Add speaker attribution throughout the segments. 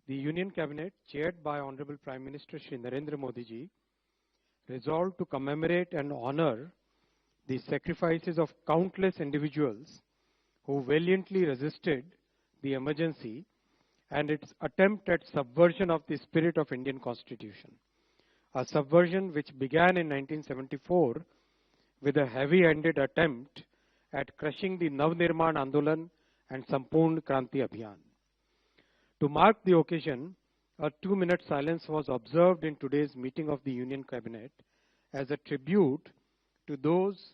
Speaker 1: The Union Cabinet, chaired by Honorable Prime Minister Shri Narendra Modi ji, resolved to commemorate and honor the sacrifices of countless individuals who valiantly resisted the emergency and its attempt at subversion of the spirit of Indian Constitution. A subversion which began in 1974 with a heavy-handed attempt at crushing the Navnirman Andolan and Sampurna Kranti Abhiyan. To mark the occasion, a 2-minute silence was observed in today's meeting of the Union Cabinet as a tribute to those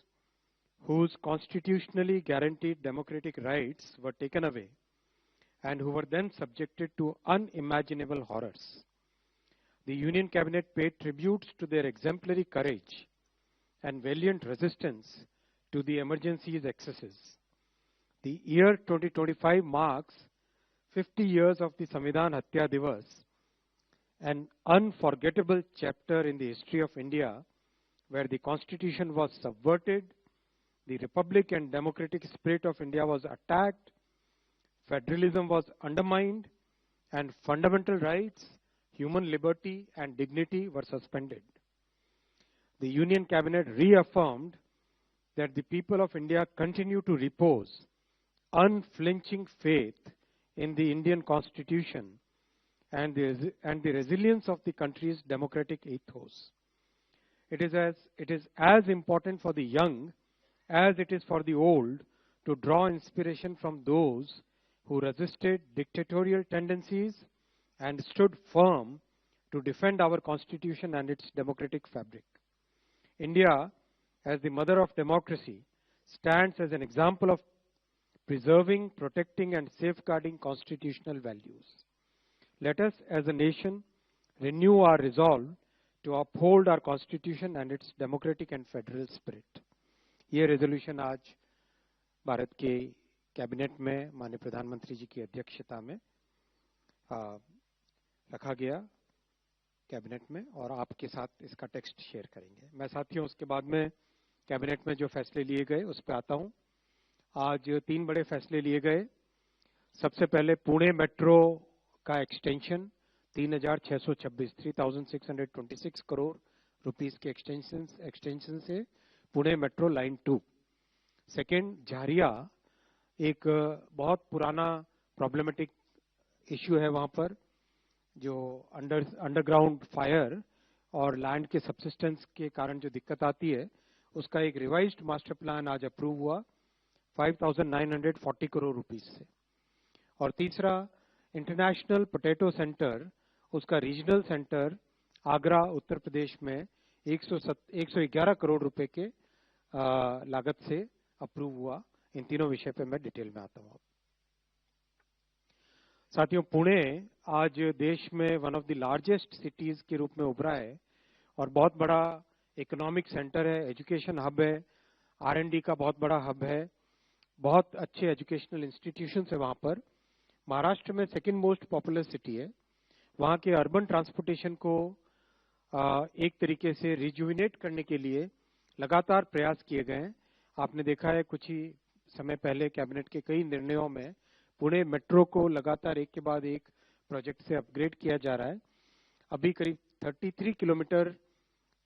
Speaker 1: whose constitutionally guaranteed democratic rights were taken away and who were then subjected to unimaginable horrors. The Union Cabinet paid tributes to their exemplary courage and valiant resistance to the emergency's excesses. The year 2025 marks 50 years of the Samvidhan Hatya Divas, an unforgettable chapter in the history of India where the constitution was subverted, the republic and democratic spirit of India was attacked, federalism was undermined, and fundamental rights, human liberty and dignity were suspended. The Union Cabinet reaffirmed that the people of India continue to repose unflinching faith in the Indian Constitution and the resilience of the country's democratic ethos. It is as important for the young as it is for the old to draw inspiration from those who resisted dictatorial tendencies and stood firm to defend our Constitution and its democratic fabric. India, as the mother of democracy, stands as an example of preserving, protecting, and safeguarding constitutional values. Let us, as a nation, renew our resolve to uphold our Constitution and its democratic and federal spirit. ये resolution आज भारत के cabinet में माननीय प्रधानमंत्री जी की अध्यक्षता में रखा गया कैबिनेट में और आपके साथ इसका टेक्स्ट शेयर करेंगे। मैं साथियों उसके बाद में कैबिनेट में जो फैसले लिए गए उस पर आता हूं। आज 3 बड़े फैसले लिए गए। सबसे पहले पुणे मेट्रो का एक्सटेंशन 3626 करोड़ रुपीस के एक्सटेंशन से पुणे मेट्रो लाइन 2। सेकेंड, झारिया एक बहुत पुराना प्रॉब्लमेटिक इश्यू है, वहां पर जो अंडरग्राउंड फायर और लैंड के सबसिस्टेंस के कारण जो दिक्कत आती है, उसका एक रिवाइज्ड मास्टर प्लान आज अप्रूव हुआ 5,940 करोड़ रुपीस से। और तीसरा, इंटरनेशनल पोटैटो सेंटर, उसका रीजनल सेंटर आगरा उत्तर प्रदेश में 111 करोड़ रुपए के लागत से अप्रूव हुआ। इन तीनों विषय पे मैं डिटेल में आता हूँ। साथियों, पुणे आज देश में one of the largest cities के रूप में उभरा है और बहुत बड़ा इकोनॉमिक सेंटर है, एजुकेशन हब है, R&D का बहुत बड़ा हब है, बहुत अच्छे एजुकेशनल इंस्टीट्यूशंस है वहां पर। महाराष्ट्र में सेकंड मोस्ट पॉपुलर सिटी है। वहां के अर्बन ट्रांसपोर्टेशन को एक तरीके से रिजुविनेट करने के लिए लगातार प्रयास किए गए हैं। आपने देखा है कुछ ही समय पहले कैबिनेट के कई निर्णयों में पुणे मेट्रो को लगातार एक के बाद एक प्रोजेक्ट से अपग्रेड किया जा रहा है। अभी करीब 33 किलोमीटर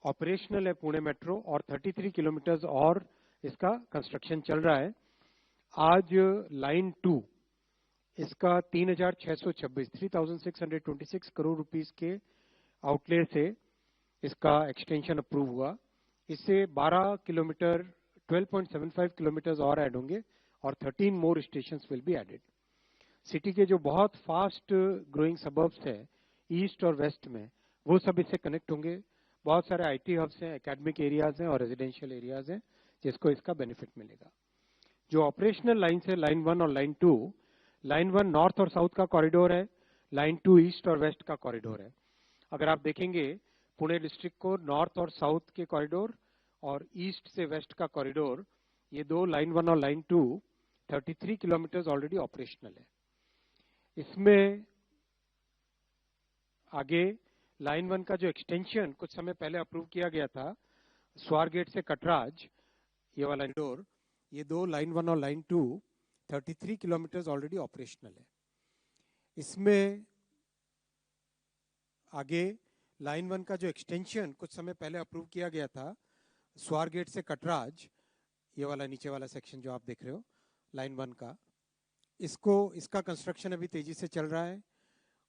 Speaker 1: ऑपरेशनल है पुणे मेट्रो और 33 किलोमीटर और इसका कंस्ट्रक्शन चल रहा है। आज लाइन 2 इसका 3626 करोड़ रुपीस के आउटले से इसका एक्सटेंशन अप्रूव हुआ। इससे 12 किलोमीटर 12.75 किलोमीटर और ऐड होंगे और 13 more stations will be added. City के जो बहुत फास्ट ग्रोइंग सबर्ब्स है ईस्ट और वेस्ट में, वो सब इससे कनेक्ट होंगे। बहुत सारे IT हब्स हैं, एकेडमिक एरियाज हैं और रेजिडेंशियल एरियाज हैं जिसको इसका बेनिफिट मिलेगा। जो ऑपरेशनल लाइन है लाइन 1 और लाइन 2, लाइन 1 नॉर्थ और साउथ का कॉरिडोर है, लाइन 2 ईस्ट और वेस्ट का कॉरिडोर है। अगर आप देखेंगे पुणे डिस्ट्रिक्ट को नॉर्थ और साउथ के कॉरिडोर और ईस्ट से वेस्ट का कॉरिडोर, ये दो लाइन 1 और लाइन 2 33 किलोमीटर ऑलरेडी ऑपरेशनल है। इसमें आगे लाइन 1 का जो एक्सटेंशन कुछ समय पहले अप्रूव किया गया था स्वारगेट से कटराज, ये वाला कॉरिडोर, ये दो लाइन 1 और लाइन 2 33 किलोमीटर ऑलरेडी ऑपरेशनल है। इसमें आगे लाइन 1 का जो एक्सटेंशन कुछ समय पहले अप्रूव किया गया था स्वारगेट से कटराज, ये वाला नीचे वाला सेक्शन जो आप देख रहे हो लाइन 1 का, इसका कंस्ट्रक्शन अभी तेजी से चल रहा है।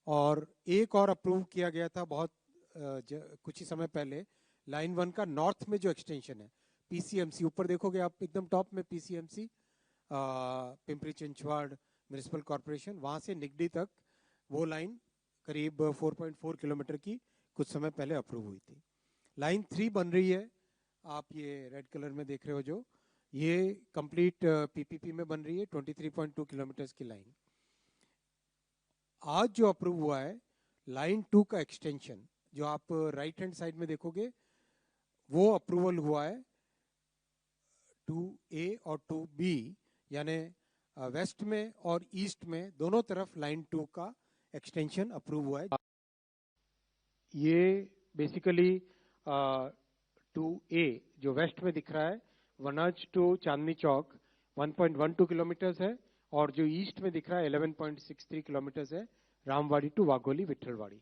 Speaker 1: और एक और अप्रूव किया गया था बहुत कुछ ही समय पहले, लाइन 1 का नॉर्थ में जो एक्सटेंशन है पीसीएमसी, ऊपर देखोगे आप एकदम टॉप में PCMC, Pimpri Chinchwad municipal corporation, वहां से निगडी तक वो लाइन करीब 4.4 किलोमीटर की कुछ समय पहले अप्रूव हुई थी। लाइन 3 बन रही है, आप ये रेड कलर में देख रहे हो जो, ये कंप्लीट पीपीपी में बन रही है, 23.2 किलोमीटर की लाइन। आज जो अप्रूव हुआ है लाइन 2 का एक्सटेंशन, जो आप राइट हैंड साइड में देखोगे, वो अप्रूवल हुआ है 2A और 2B, यानी वेस्ट में और ईस्ट में दोनों तरफ लाइन 2 का एक्सटेंशन अप्रूव हुआ है। ये बेसिकली 2A जो वेस्ट में दिख रहा है वनाज टू चांदनी चौक 1.12 किलोमीटर्स है, और जो ईस्ट में दिख रहा है 11.63 किलोमीटर्स है, Ramwadi to Wagholi Vitthalwadi.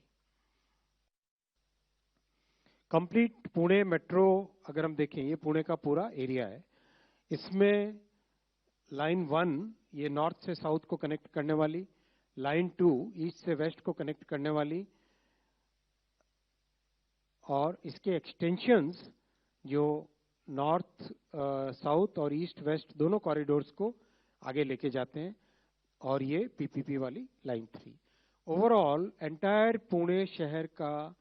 Speaker 1: Complete Pune metro अगर हम देखें, ये पुणे का पूरा एरिया है, इसमें लाइन 1 ये नॉर्थ से साउथ को कनेक्ट करने वाली, लाइन 2 ईस्ट से वेस्ट को कनेक्ट करने वाली, और इसके एक्सटेंशंस जो नॉर्थ साउथ और ईस्ट वेस्ट दोनों कॉरिडोर्स को आगे लेके जाते हैं, और ये पीपीपी वाली लाइन 3। ओवरऑल एंटायर पुणे शहर का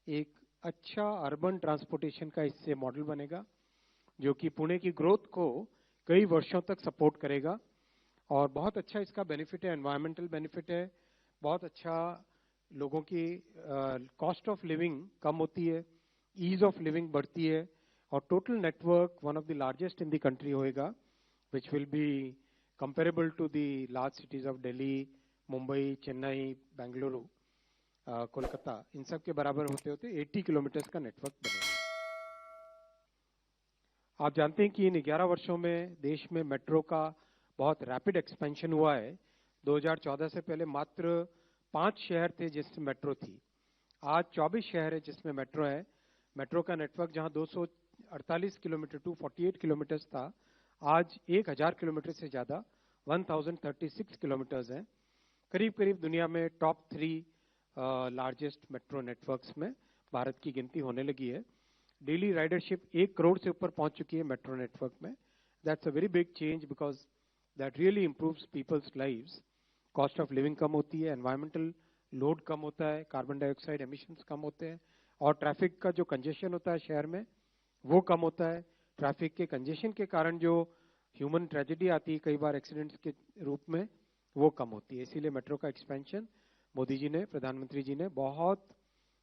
Speaker 1: एक अच्छा अर्बन ट्रांसपोर्टेशन का इससे मॉडल बनेगा, जो कि पुणे की ग्रोथ को कई वर्षों तक सपोर्ट करेगा। और बहुत अच्छा इसका बेनिफिट है, एनवायरमेंटल बेनिफिट है, बहुत अच्छा लोगों की कॉस्ट ऑफ लिविंग कम होती है, ईज ऑफ लिविंग बढ़ती है, और total network one of the largest in the country होएगा, which will be comparable to the large cities of Delhi, Mumbai, Chennai, Bengaluru, Kolkata, इन सब के बराबर होते होते 80 किलोमीटर्स का नेटवर्क बनेगा। आप जानते हैं कि इन 11 वर्षों में देश में मेट्रो का बहुत रैपिड एक्सपेंशन हुआ है। 2014 से पहले मात्र 5 शहर थे जिसमें मेट्रो थी, आज 24 शहर है जिसमें मेट्रो है। मेट्रो का नेटवर्क जहां 248 किलोमीटर टू 48 किलोमीटर्स था, आज 1000 किलोमीटर से ज्यादा 1036 किलोमीटर्स है। करीब करीब दुनिया में टॉप 3 लार्जेस्ट मेट्रो नेटवर्क्स में भारत की गिनती होने लगी है। डेली राइडरशिप 1 करोड़ से ऊपर पहुंच चुकी है मेट्रो नेटवर्क में। That's a very big change because that really improves people's lives. Cost of living कम होती है, एनवायरमेंटल लोड कम होता है, कार्बन डाइऑक्साइड एमिशंस कम होते हैं, और ट्रैफिक का जो कंजेशन होता है शहर में वो कम होता है। ट्रैफिक के कंजेशन के कारण जो ह्यूमन ट्रेजेडी आती है कई बार एक्सीडेंट्स के रूप में, वो कम होती है। इसीलिए मेट्रो का एक्सपेंशन मोदी जी ने, प्रधानमंत्री जी ने बहुत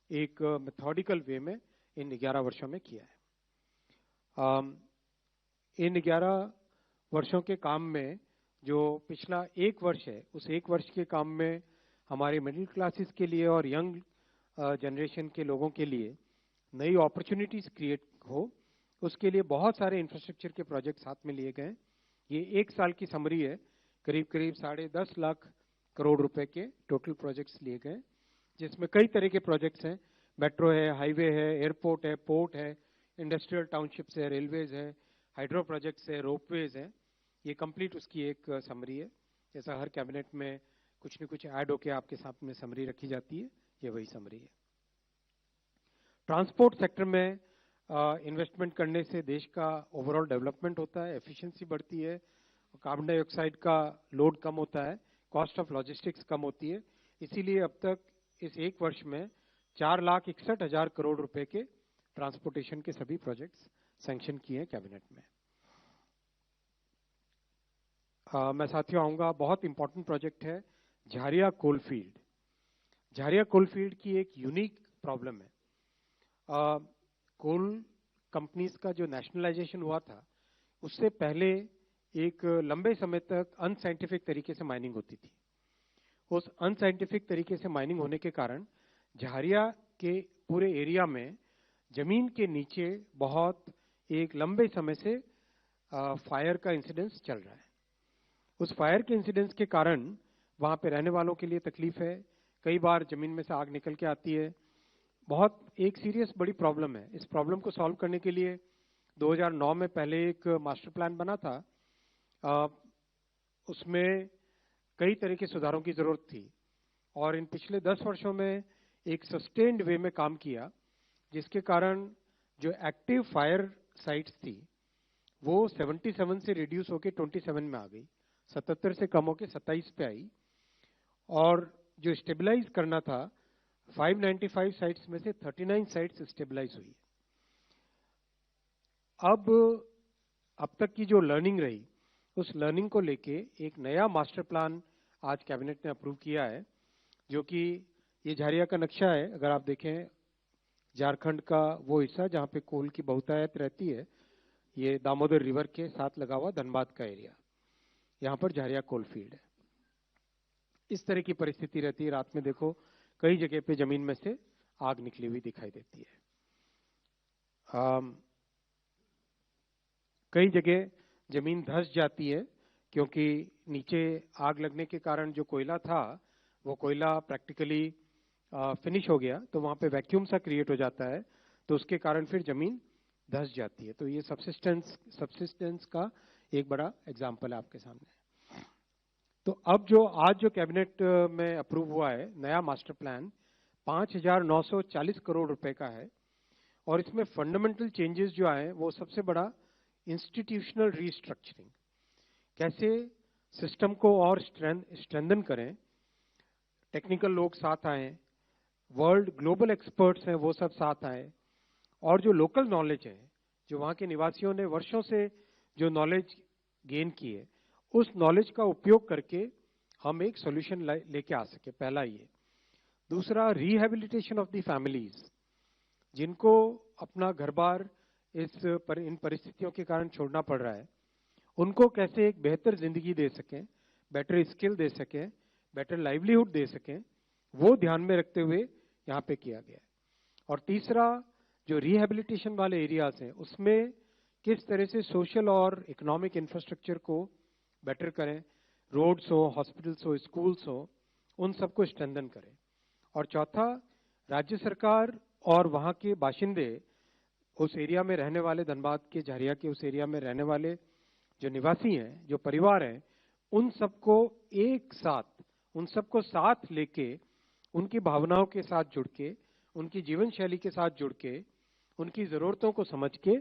Speaker 1: एक मेथोडिकल वे में इन 11 वर्षों में किया है। इन 11 वर्षों के काम में जो पिछला 1 वर्ष है, उस 1 वर्ष के काम में हमारे मिडिल क्लासेस के लिए और यंग जनरेशन के लोगों के लिए नई अपॉर्चुनिटीज क्रिएट हो, उसके लिए बहुत सारे इंफ्रास्ट्रक्चर के प्रोजेक्ट हाथ में लिए गए। ये 1 साल की समरी है, करीब करीब 10.5 लाख करोड़ रुपए के टोटल प्रोजेक्ट्स लिए गए, जिसमें कई तरह के प्रोजेक्ट्स हैं। मेट्रो है, हाईवे है, एयरपोर्ट है, पोर्ट है, इंडस्ट्रियल टाउनशिप्स है, रेलवेज है, हाइड्रो प्रोजेक्ट्स है, रोपवेज है। ये कंप्लीट उसकी एक समरी है। जैसा हर कैबिनेट में कुछ न कुछ ऐड होकर आपके सामने समरी रखी जाती है, ये वही समरी है। ट्रांसपोर्ट सेक्टर में इन्वेस्टमेंट करने से देश का ओवरऑल डेवलपमेंट होता है, एफिशिएंसी बढ़ती है, कार्बन डाइऑक्साइड का लोड कम होता है, कॉस्ट ऑफ लॉजिस्टिक्स कम होती है। इसीलिए अब तक इस 1 वर्ष में 4,61,000 करोड़ रुपए के ट्रांसपोर्टेशन के सभी प्रोजेक्ट्स सैंक्शन किए हैं कैबिनेट में। मैं साथियों आऊंगा, बहुत इंपॉर्टेंट प्रोजेक्ट है झारिया कोलफील्ड। झारिया कोलफील्ड की एक यूनिक प्रॉब्लम है। कोल कंपनीज का जो नेशनलाइजेशन हुआ था, उससे पहले एक लंबे समय तक अनसाइंटिफिक तरीके से माइनिंग होती थी। उस अनसाइंटिफिक तरीके से माइनिंग होने के कारण झारिया के पूरे एरिया में जमीन के नीचे बहुत एक लंबे समय से फायर का इंसिडेंस चल रहा है। उस फायर के इंसिडेंस के कारण वहां पे रहने वालों के लिए तकलीफ है। कई बार जमीन में से आग निकल के आती है, बहुत एक सीरियस बड़ी प्रॉब्लम है। इस प्रॉब्लम को सॉल्व करने के लिए 2009 में पहले एक मास्टर प्लान बना था। उसमें कई तरह के सुधारों की जरूरत थी और इन पिछले 10 वर्षों में एक सस्टेन्ड वे में काम किया, जिसके कारण जो एक्टिव फायर साइट्स थी वो 77 से रिड्यूस होकर 27 में आ गई, 77 से कम होकर 27 पे आई। और जो स्टेबलाइज करना था 595 साइट्स में से 39 साइट्स स्टेबलाइज हुई। अब तक की जो लर्निंग रही, उस लर्निंग को लेके एक नया मास्टर प्लान आज कैबिनेट ने अप्रूव किया है, जो कि ये झारिया का नक्शा है। अगर आप देखें झारखंड का वो हिस्सा जहां पे कोल की बहुतायत रहती है, ये दामोदर रिवर के साथ लगा हुआ धनबाद का एरिया, यहाँ पर झारिया कोल फील्ड है। इस तरह की परिस्थिति रहती है। रात में देखो कई जगह पे जमीन में से आग निकली हुई दिखाई देती है। कई जगह जमीन धंस जाती है क्योंकि नीचे आग लगने के कारण जो कोयला था वो कोयला प्रैक्टिकली फिनिश हो गया, तो वहां पे वैक्यूम सा क्रिएट हो जाता है, तो उसके कारण फिर जमीन धंस जाती है। तो ये सबसिस्टेंस का एक बड़ा एग्जाम्पल है आपके सामने। तो अब आज जो कैबिनेट में अप्रूव हुआ है नया मास्टर प्लान 5,940 करोड़ रुपए का है और इसमें फंडामेंटल चेंजेस जो आए वो सबसे बड़ा इंस्टीट्यूशनल रीस्ट्रक्चरिंग, कैसे सिस्टम को और स्ट्रेंथन करें, टेक्निकल लोग साथ आए, वर्ल्ड ग्लोबल एक्सपर्ट्स हैं वो सब साथ आए, और जो लोकल नॉलेज है, जो वहाँ के निवासियों ने वर्षों से जो नॉलेज गेन की है, उस नॉलेज का उपयोग करके हम एक सॉल्यूशन लेके आ सके। पहला ये। दूसरा, रिहेबिलिटेशन ऑफ द फैमिलीज, जिनको अपना घर बार इन परिस्थितियों के कारण छोड़ना पड़ रहा है, उनको कैसे एक बेहतर जिंदगी दे सकें, बेटर स्किल दे सकें, बेटर लाइवलीहुड दे सकें, वो ध्यान में रखते हुए यहाँ पे किया गया है। और तीसरा, जो रिहेबिलिटेशन वाले एरियाज हैं उसमें किस तरह से सोशल और इकोनॉमिक इंफ्रास्ट्रक्चर को बेटर करें, रोड्स हो, हॉस्पिटल्स हो, स्कूल्स हो, उन सबको स्ट्रेंथन करें। और चौथा, राज्य सरकार और वहाँ के बाशिंदे, उस एरिया में रहने वाले, धनबाद के झारिया के उस एरिया में रहने वाले जो निवासी हैं, जो परिवार हैं, उन सबको एक साथ, उन सबको साथ लेके, उनकी भावनाओं के साथ जुड़ के, उनकी जीवन शैली के साथ जुड़ के, उनकी जरूरतों को समझ के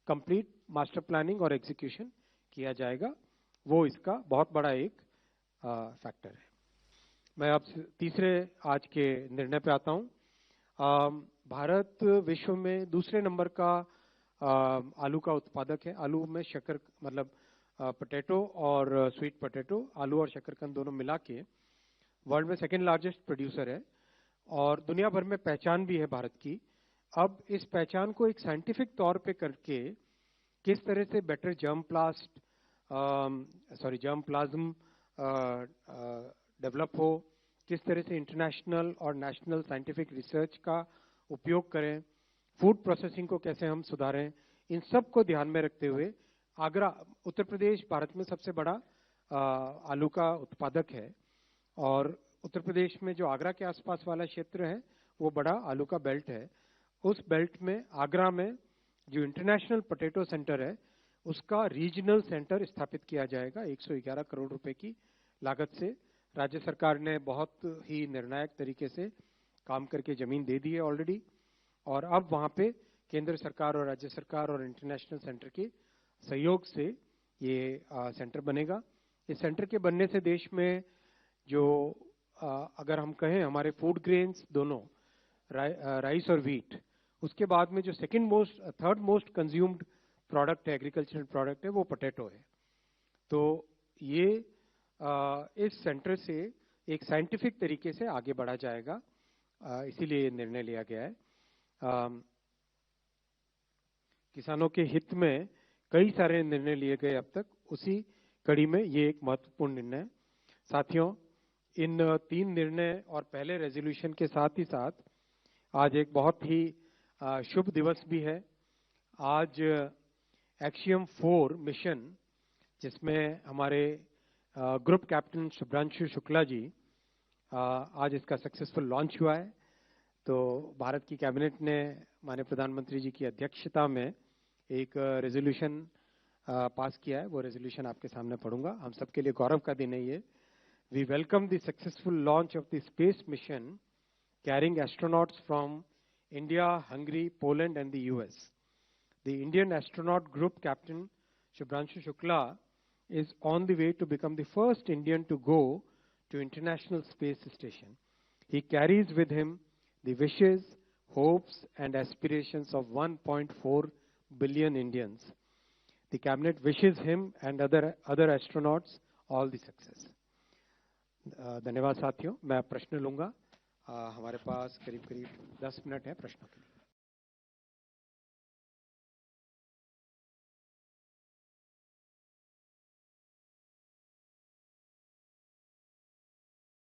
Speaker 1: कंप्लीट मास्टर प्लानिंग और एग्जीक्यूशन किया जाएगा। वो इसका बहुत बड़ा एक फैक्टर है। मैं अब तीसरे आज के निर्णय पे आता हूँ। भारत विश्व में दूसरे नंबर का आलू का उत्पादक है। आलू में शक्कर, मतलब पोटैटो और स्वीट पोटैटो, आलू और शकरकंद दोनों मिला के वर्ल्ड में सेकेंड लार्जेस्ट प्रोड्यूसर है और दुनिया भर में पहचान भी है भारत की। अब इस पहचान को एक साइंटिफिक तौर पे करके किस तरह से बेटर जर्म प्लाज्म डेवलप हो, किस तरह से इंटरनेशनल और नेशनल साइंटिफिक रिसर्च का उपयोग करें, फूड प्रोसेसिंग को कैसे हम सुधारें, इन सब को ध्यान में रखते हुए आगरा, उत्तर प्रदेश भारत में सबसे बड़ा आलू का उत्पादक है और उत्तर प्रदेश में जो आगरा के आसपास वाला क्षेत्र है वो बड़ा आलू का बेल्ट है। उस बेल्ट में आगरा में जो इंटरनेशनल पोटैटो सेंटर है उसका रीजनल सेंटर स्थापित किया जाएगा 111 करोड़ रुपए की लागत से। राज्य सरकार ने बहुत ही निर्णायक तरीके से काम करके जमीन दे दी है ऑलरेडी, और अब वहां पे केंद्र सरकार और राज्य सरकार और इंटरनेशनल सेंटर के सहयोग से ये सेंटर बनेगा। इस सेंटर के बनने से देश में जो अगर हम कहें हमारे फूड ग्रेन्स दोनों, राइस और वीट, उसके बाद में जो थर्ड मोस्ट कंज्यूम्ड प्रोडक्ट है, एग्रीकल्चरल प्रोडक्ट है, वो पोटैटो है। तो ये इस सेंटर से एक साइंटिफिक तरीके से आगे बढ़ा जाएगा, इसीलिए निर्णय लिया गया है। किसानों के हित में कई सारे निर्णय लिए गए अब तक, उसी कड़ी में ये एक महत्वपूर्ण निर्णय है। साथियों, इन 3 निर्णय और पहले रेजोल्यूशन के साथ ही साथ आज एक बहुत ही शुभ दिवस भी है। आज एक्शियम 4 मिशन, जिसमें हमारे ग्रुप कैप्टन शुभ्रांशु शुक्ला जी, आज इसका सक्सेसफुल लॉन्च हुआ है। तो भारत की कैबिनेट ने माननीय प्रधानमंत्री जी की अध्यक्षता में एक रेजोल्यूशन पास किया है। वो रेजोल्यूशन आपके सामने पढ़ूंगा। हम सबके लिए गौरव का दिन है ये। We welcome the successful launch of the space mission carrying astronauts from India, Hungary, Poland and the US. The Indian astronaut group captain Shubhranshu Shukla is on the way to become the first Indian to go to International Space Station. He carries with him the wishes, hopes and aspirations of 1.4 billion Indians. The cabinet wishes him and other astronauts all the success. धन्यवाद साथियों। मैं प्रश्न लूंगा। हमारे पास करीब 10 minute है प्रश्नों के लिए।